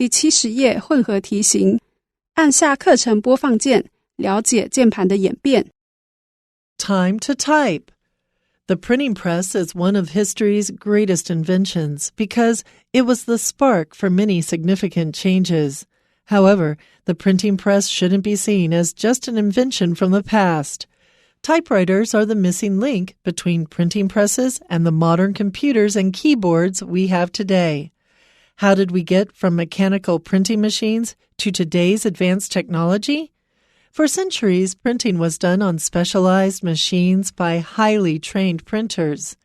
第70页混合题型，按下课程播放键，了解键盘的演变。Time to type. The printing press is one of history's greatest inventions because it was the spark for many significant changes. However, the printing press shouldn't be seen as just an invention from the past. Typewriters are the missing link between printing presses and the modern computers and keyboards we have today. How did we get from mechanical printing machines to today's advanced technology? For centuries, printing was done on specialized machines by highly trained printers.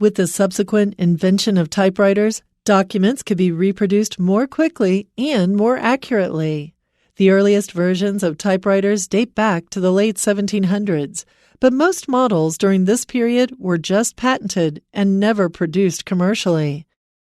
With the subsequent invention of typewriters, documents could be reproduced more quickly and more accurately. The earliest versions of typewriters date back to the late 1700s, but most models during this period were just patented and never produced commercially.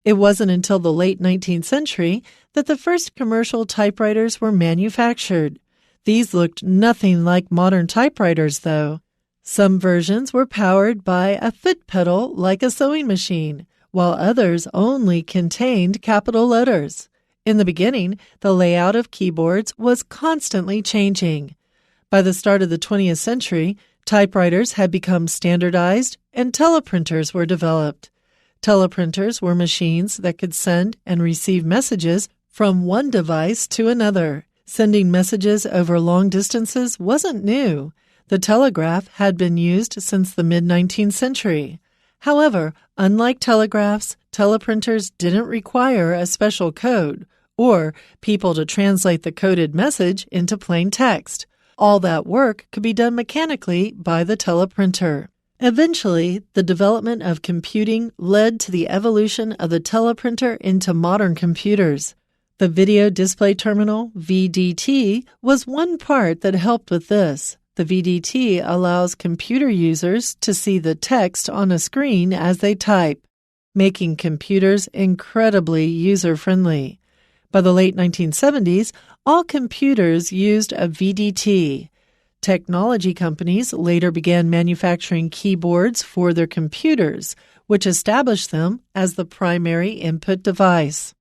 It wasn't until the late 19th century that the first commercial typewriters were manufactured. These looked nothing like modern typewriters, though. Some versions were powered by a foot pedal like a sewing machine, while others only contained capital letters. In the beginning, the layout of keyboards was constantly changing. By the start of the 20th century, typewriters had become standardized and teleprinters were developed. Teleprinters were machines that could send and receive messages from one device to another. Sending messages over long distances wasn't new. The telegraph had been used since the mid-19th century. However, unlike telegraphs, teleprinters didn't require a special code or people to translate the coded message into plain text. All that work could be done mechanically by the teleprinter. Eventually, the development of computing led to the evolution of the teleprinter into modern computers. The Video Display Terminal, VDT, was one part that helped with this. The VDT allows computer users to see the text on a screen as they type, making computers incredibly user-friendly. By the late 1970s, all computers used a VDT. Technology companies later began manufacturing keyboards for their computers, which established them as the primary input device.